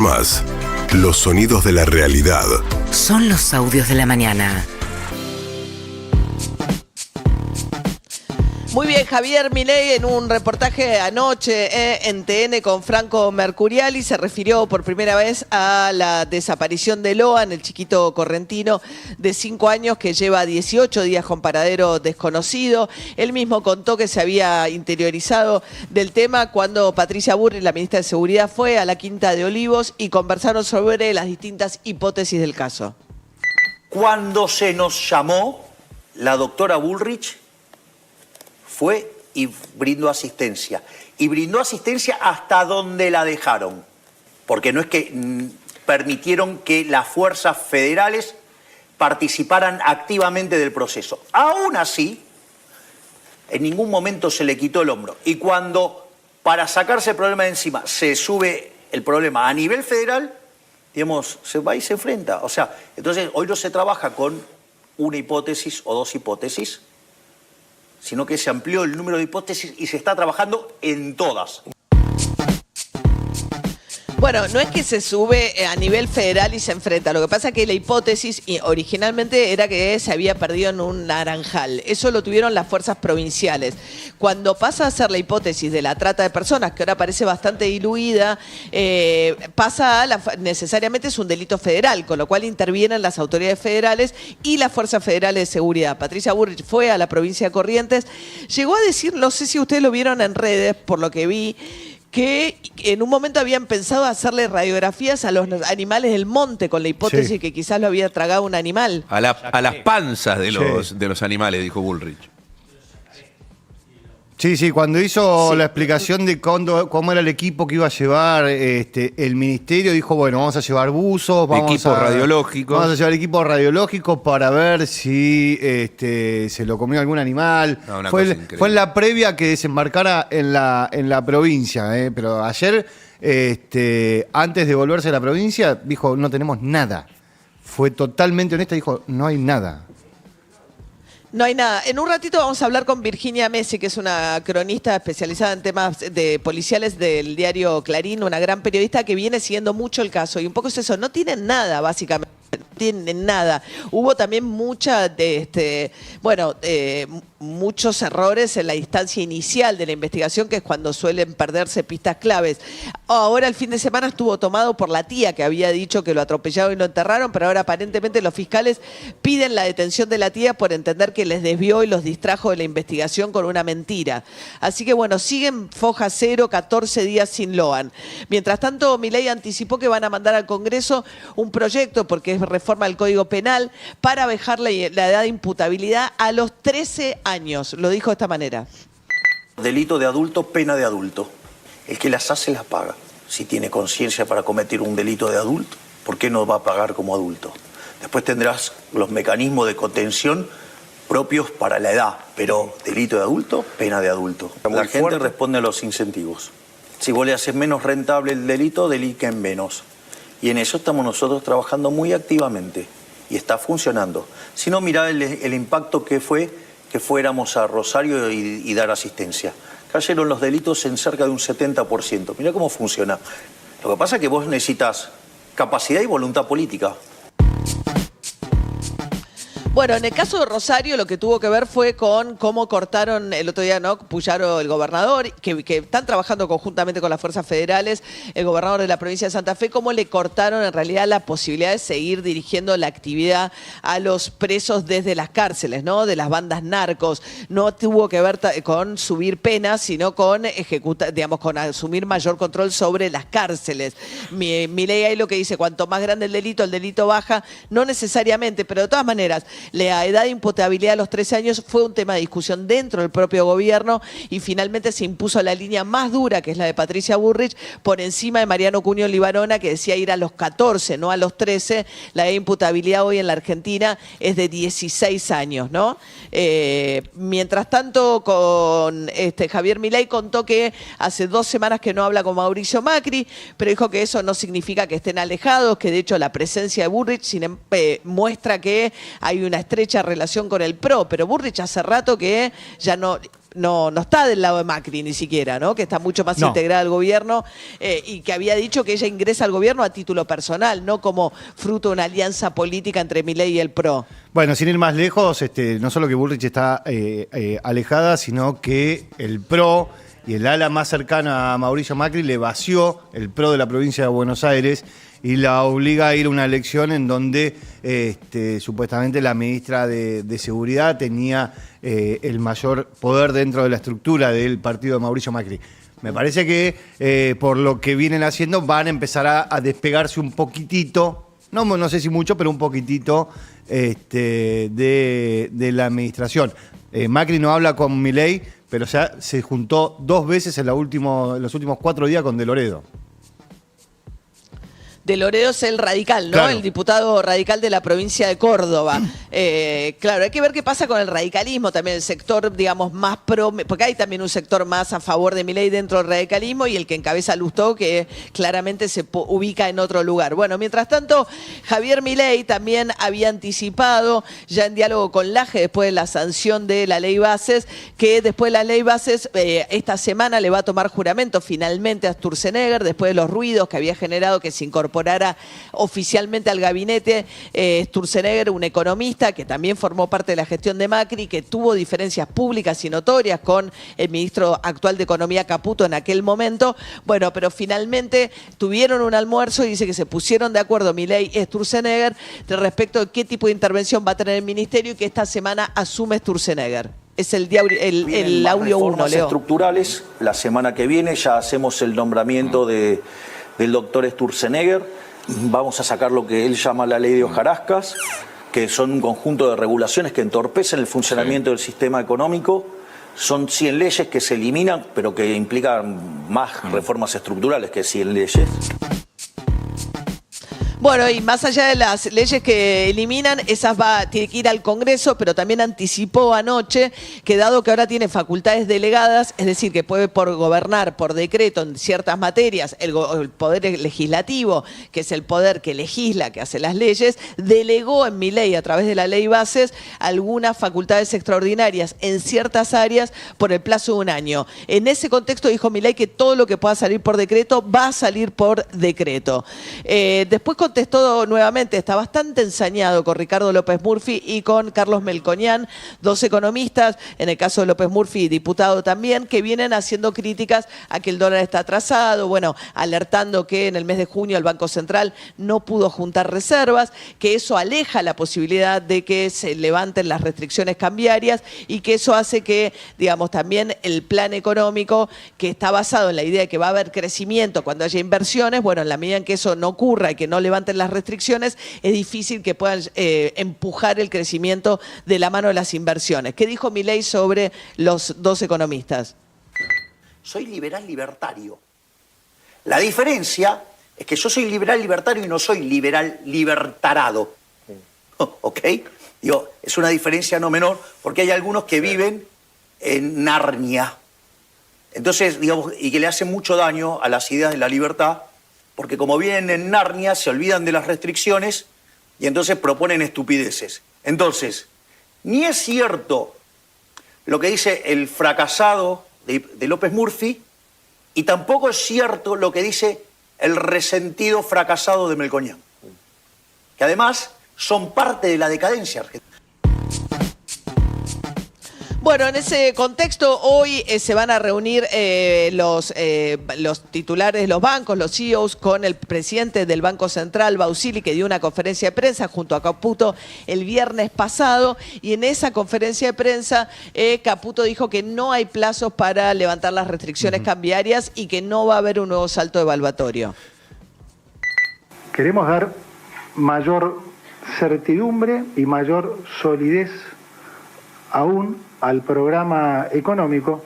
Más, los sonidos de la realidad. Son los audios de la mañana. Muy bien, Javier Milei en un reportaje anoche en TN con Franco Mercuriali se refirió por primera vez a la desaparición de Loan, el chiquito correntino de 5 años que lleva 18 días con paradero desconocido. Él mismo contó que se había interiorizado del tema cuando Patricia Bullrich, la ministra de Seguridad, fue a la Quinta de Olivos y conversaron sobre las distintas hipótesis del caso. Cuando se nos llamó, la doctora Bullrich fue y brindó asistencia. Y brindó asistencia hasta donde la dejaron. Porque no es que permitieron que las fuerzas federales participaran activamente del proceso. Aún así, en ningún momento se le quitó el hombro. Y cuando, para sacarse el problema de encima, se sube el problema a nivel federal, digamos, se va y se enfrenta. O sea, entonces hoy no se trabaja con una hipótesis o dos hipótesis, sino que se amplió el número de hipótesis y se está trabajando en todas. Bueno, no es que se sube a nivel federal y se enfrenta. Lo que pasa es que la hipótesis originalmente era que se había perdido en un naranjal. Eso lo tuvieron las fuerzas provinciales. Cuando pasa a ser la hipótesis de la trata de personas, que ahora parece bastante diluida, pasa a necesariamente es un delito federal, con lo cual intervienen las autoridades federales y las fuerzas federales de seguridad. Patricia Bullrich fue a la provincia de Corrientes, llegó a decir, no sé si ustedes lo vieron en redes, por lo que vi, que en un momento habían pensado hacerle radiografías a los animales del monte con la hipótesis que quizás lo había tragado un animal. A las panzas de los animales, dijo Bullrich. Sí, cuando hizo la explicación de cómo era el equipo que iba a llevar el ministerio, dijo, bueno, vamos a llevar buzos, vamos a llevar equipo radiológico para ver si se lo comió algún animal. No, fue en la previa que desembarcara en la provincia, pero ayer, antes de volverse a la provincia, dijo, no tenemos nada. Fue totalmente honesta, dijo, no hay nada. No hay nada. En un ratito vamos a hablar con Virginia Messi, que es una cronista especializada en temas de policiales del diario Clarín, una gran periodista que viene siguiendo mucho el caso. Y un poco es eso, no tienen nada, básicamente. No tienen nada. Hubo también muchos errores en la instancia inicial de la investigación, que es cuando suelen perderse pistas claves. Ahora el fin de semana estuvo tomado por la tía, que había dicho que lo atropellaron y lo enterraron, pero ahora aparentemente los fiscales piden la detención de la tía por entender que les desvió y los distrajo de la investigación con una mentira. Así que bueno, siguen foja cero, 14 días sin Loan. Mientras tanto, Milei anticipó que van a mandar al Congreso un proyecto, porque es reforma del Código Penal, para bajar la edad de imputabilidad a los 13 años. Lo dijo de esta manera. Delito de adulto, pena de adulto. El que las hace las paga. Si tiene conciencia para cometer un delito de adulto, ¿por qué no va a pagar como adulto? Después tendrás los mecanismos de contención propios para la edad, pero delito de adulto, pena de adulto. La gente responde a los incentivos. Si vos le haces menos rentable el delito, delinquen menos. Y en eso estamos nosotros trabajando muy activamente. Y está funcionando. Si no, mirá el impacto que fue que fuéramos a Rosario y dar asistencia. Cayeron los delitos en cerca de un 70%. Mirá cómo funciona. Lo que pasa es que vos necesitas capacidad y voluntad política. Bueno, en el caso de Rosario lo que tuvo que ver fue con cómo cortaron el otro día, ¿no? Puyaro, el gobernador, que están trabajando conjuntamente con las fuerzas federales, el gobernador de la provincia de Santa Fe, cómo le cortaron en realidad la posibilidad de seguir dirigiendo la actividad a los presos desde las cárceles, ¿no? De las bandas narcos. No tuvo que ver con subir penas, sino con con asumir mayor control sobre las cárceles. Milei ahí lo que dice, cuanto más grande el delito baja, no necesariamente, pero de todas maneras, la edad de imputabilidad a los 13 años fue un tema de discusión dentro del propio gobierno y finalmente se impuso la línea más dura, que es la de Patricia Bullrich, por encima de Mariano Cunio Libarona, que decía ir a los 14, no a los 13. La edad de imputabilidad hoy en la Argentina es de 16 años, ¿no? Mientras tanto, con Javier Milei contó que hace 2 semanas que no habla con Mauricio Macri, pero dijo que eso no significa que estén alejados, que de hecho la presencia de Bullrich muestra que hay una estrecha relación con el PRO, pero Bullrich hace rato que ya no, no está del lado de Macri ni siquiera, ¿no? Que está mucho más integrada al gobierno y que había dicho que ella ingresa al gobierno a título personal, no como fruto de una alianza política entre Milei y el PRO. Bueno, sin ir más lejos, no solo que Bullrich está alejada, sino que el PRO y el ala más cercana a Mauricio Macri le vació el PRO de la provincia de Buenos Aires y la obliga a ir a una elección en donde supuestamente la ministra de Seguridad tenía el mayor poder dentro de la estructura del partido de Mauricio Macri. Me parece que por lo que vienen haciendo van a empezar a despegarse un poquitito, no sé si mucho, pero un poquitito de la administración. Macri no habla con Milei, pero ya se juntó 2 veces en los últimos 4 días con De Loredo. De Loredo es el radical, ¿no? Claro. El diputado radical de la provincia de Córdoba. Claro, hay que ver qué pasa con el radicalismo, también el sector, digamos, más pro, porque hay también un sector más a favor de Milei dentro del radicalismo y el que encabeza Lustó, que claramente se ubica en otro lugar. Bueno, mientras tanto, Javier Milei también había anticipado, ya en diálogo con Laje, después de la sanción de la ley Bases, que después de la ley Bases, esta semana le va a tomar juramento finalmente a Sturzenegger, después de los ruidos que había generado que se incorporara oficialmente al gabinete Sturzenegger, un economista que también formó parte de la gestión de Macri, que tuvo diferencias públicas y notorias con el ministro actual de Economía Caputo en aquel momento. Bueno, pero finalmente tuvieron un almuerzo y dice que se pusieron de acuerdo Milei y Sturzenegger respecto de qué tipo de intervención va a tener el ministerio y que esta semana asume Sturzenegger. Es el audio 1, Leo. Estructurales, la semana que viene ya hacemos el nombramiento del doctor Sturzenegger. Vamos a sacar lo que él llama la ley de hojarascas, que son un conjunto de regulaciones que entorpecen el funcionamiento del sistema económico. Son 100 leyes que se eliminan, pero que implican más reformas estructurales que 100 leyes. Bueno, y más allá de las leyes que eliminan, esas tiene que ir al Congreso, pero también anticipó anoche que dado que ahora tiene facultades delegadas, es decir, que puede gobernar por decreto en ciertas materias, el poder legislativo, que es el poder que legisla, que hace las leyes, delegó en Milei a través de la ley Bases algunas facultades extraordinarias en ciertas áreas por el plazo de 1 año. En ese contexto dijo Milei que todo lo que pueda salir por decreto va a salir por decreto. Después contestó nuevamente, está bastante ensañado con Ricardo López Murphy y con Carlos Melconian, 2 economistas, en el caso de López Murphy, diputado también, que vienen haciendo críticas a que el dólar está atrasado, bueno, alertando que en el mes de junio el Banco Central no pudo juntar reservas, que eso aleja la posibilidad de que se levanten las restricciones cambiarias y que eso hace que, digamos, también el plan económico, que está basado en la idea de que va a haber crecimiento cuando haya inversiones, bueno, en la medida en que eso no ocurra y que no levanten las restricciones, es difícil que puedan empujar el crecimiento de la mano de las inversiones. ¿Qué dijo Milei sobre los 2 economistas? Soy liberal libertario. La diferencia es que yo soy liberal libertario y no soy liberal libertarado. ¿Ok? Digo, es una diferencia no menor porque hay algunos que viven en Narnia. Entonces, digamos, y que le hacen mucho daño a las ideas de la libertad, porque como vienen en Narnia, se olvidan de las restricciones y entonces proponen estupideces. Entonces, ni es cierto lo que dice el fracasado de López Murphy y tampoco es cierto lo que dice el resentido fracasado de Melconian, que además son parte de la decadencia argentina. Bueno, en ese contexto, hoy se van a reunir los titulares de los bancos, los CEOs, con el presidente del Banco Central, Bausili, que dio una conferencia de prensa junto a Caputo el viernes pasado. Y en esa conferencia de prensa, Caputo dijo que no hay plazos para levantar las restricciones cambiarias y que no va a haber un nuevo salto evaluatorio. Queremos dar mayor certidumbre y mayor solidez aún al programa económico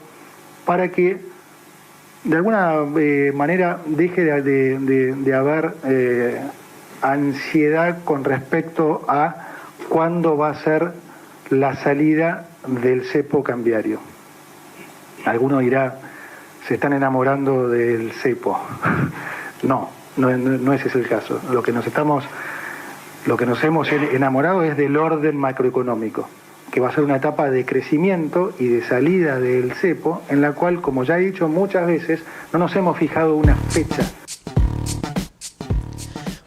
para que de alguna manera deje de haber ansiedad con respecto a cuándo va a ser la salida del cepo cambiario. Alguno dirá, se están enamorando del cepo. No ese es el caso. Lo que nos hemos enamorado es del orden macroeconómico, que va a ser una etapa de crecimiento y de salida del cepo, en la cual, como ya he dicho muchas veces, no nos hemos fijado una fecha.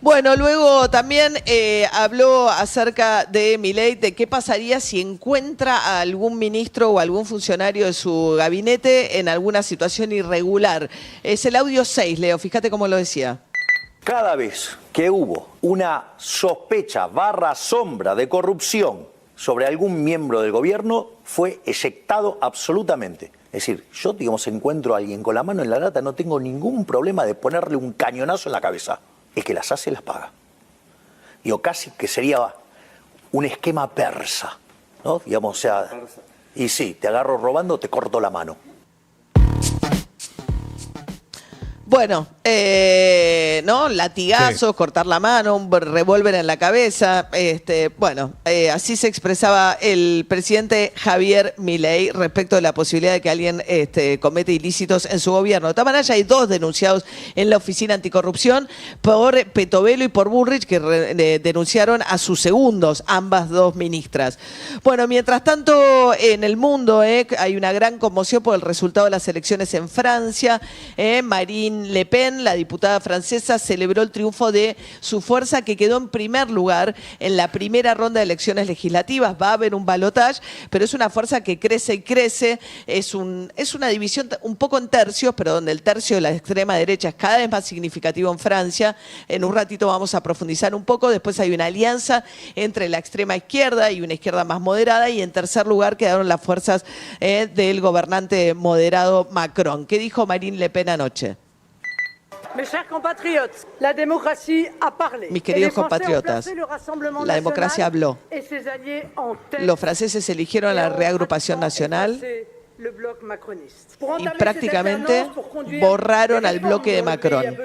Bueno, luego también habló acerca de Milei, de qué pasaría si encuentra a algún ministro o algún funcionario de su gabinete en alguna situación irregular. Es el audio 6, Leo, fíjate cómo lo decía. Cada vez que hubo una sospecha / sombra de corrupción sobre algún miembro del gobierno, fue eyectado absolutamente. Es decir, yo, digamos, encuentro a alguien con la mano en la lata, no tengo ningún problema de ponerle un cañonazo en la cabeza. El que las hace, las paga. Digo, casi que sería un esquema persa, ¿no? Digamos, o sea, y sí, te agarro robando, te corto la mano. Bueno, ¿no? Latigazos, cortar la mano, un revólver en la cabeza. Bueno, así se expresaba el presidente Javier Milei respecto de la posibilidad de que alguien cometa ilícitos en su gobierno. De todas maneras, ya hay 2 denunciados en la Oficina Anticorrupción por Petovelo y por Bullrich, que denunciaron a sus segundos, ambas 2 ministras. Bueno, mientras tanto, en el mundo hay una gran conmoción por el resultado de las elecciones en Francia. Marine Le Pen, la diputada francesa, celebró el triunfo de su fuerza, que quedó en primer lugar en la primera ronda de elecciones legislativas. Va a haber un balotaje, pero es una fuerza que crece y crece. Es una división un poco en tercios, pero donde el tercio de la extrema derecha es cada vez más significativo en Francia. En un ratito vamos a profundizar un poco. Después hay una alianza entre la extrema izquierda y una izquierda más moderada. Y en tercer lugar quedaron las fuerzas del gobernante moderado Macron. ¿Qué dijo Marine Le Pen anoche? Mis queridos compatriotas, la democracia habló. Los franceses eligieron la reagrupación nacional y prácticamente borraron al bloque de Macron.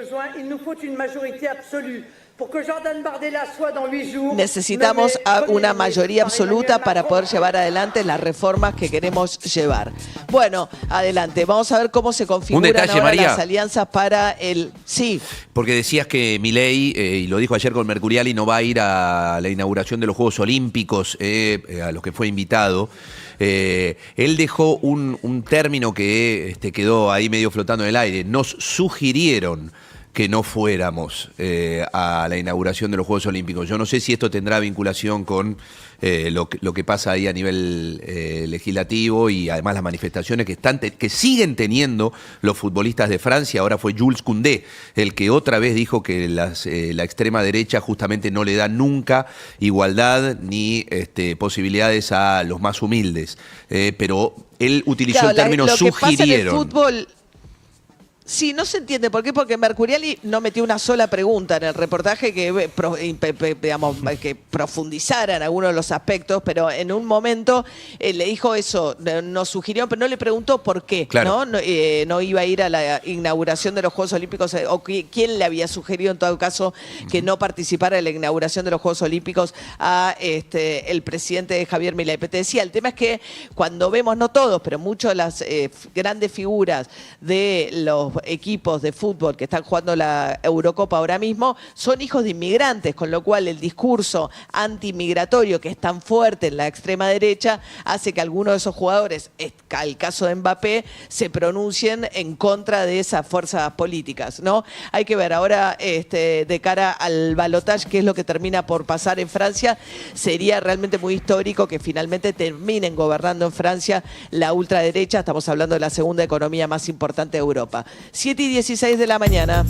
Necesitamos una mayoría absoluta para poder llevar adelante las reformas que queremos llevar. Bueno, adelante. Vamos a ver cómo se configuran ahora María, las alianzas para el... Sí. Porque decías que Milei, y lo dijo ayer con Mercuriali, no va a ir a la inauguración de los Juegos Olímpicos, a los que fue invitado. Él dejó un término que quedó ahí medio flotando en el aire. Nos sugirieron que no fuéramos a la inauguración de los Juegos Olímpicos. Yo no sé si esto tendrá vinculación con lo que pasa ahí a nivel legislativo y además las manifestaciones que siguen teniendo los futbolistas de Francia. Ahora fue Jules Koundé el que otra vez dijo que la extrema derecha justamente no le da nunca igualdad ni posibilidades a los más humildes. Pero él utilizó el término sugirieron. Sí, no se entiende por qué, porque Mercuriali no metió una sola pregunta en el reportaje que profundizara en algunos de los aspectos, pero en un momento le dijo eso, nos sugirió, pero no le preguntó por qué, claro. No iba a ir a la inauguración de los Juegos Olímpicos, o quién le había sugerido en todo caso que no participara en la inauguración de los Juegos Olímpicos a el presidente Javier Milei. Te decía, el tema es que cuando vemos, no todos, pero muchas de las grandes figuras de los equipos de fútbol que están jugando la Eurocopa ahora mismo son hijos de inmigrantes, con lo cual el discurso antimigratorio que es tan fuerte en la extrema derecha hace que algunos de esos jugadores, el caso de Mbappé, se pronuncien en contra de esas fuerzas políticas, ¿no? Hay que ver ahora de cara al balotaje qué es lo que termina por pasar en Francia. Sería realmente muy histórico que finalmente terminen gobernando en Francia la ultraderecha. Estamos hablando de la segunda economía más importante de Europa. 7:16 de la mañana.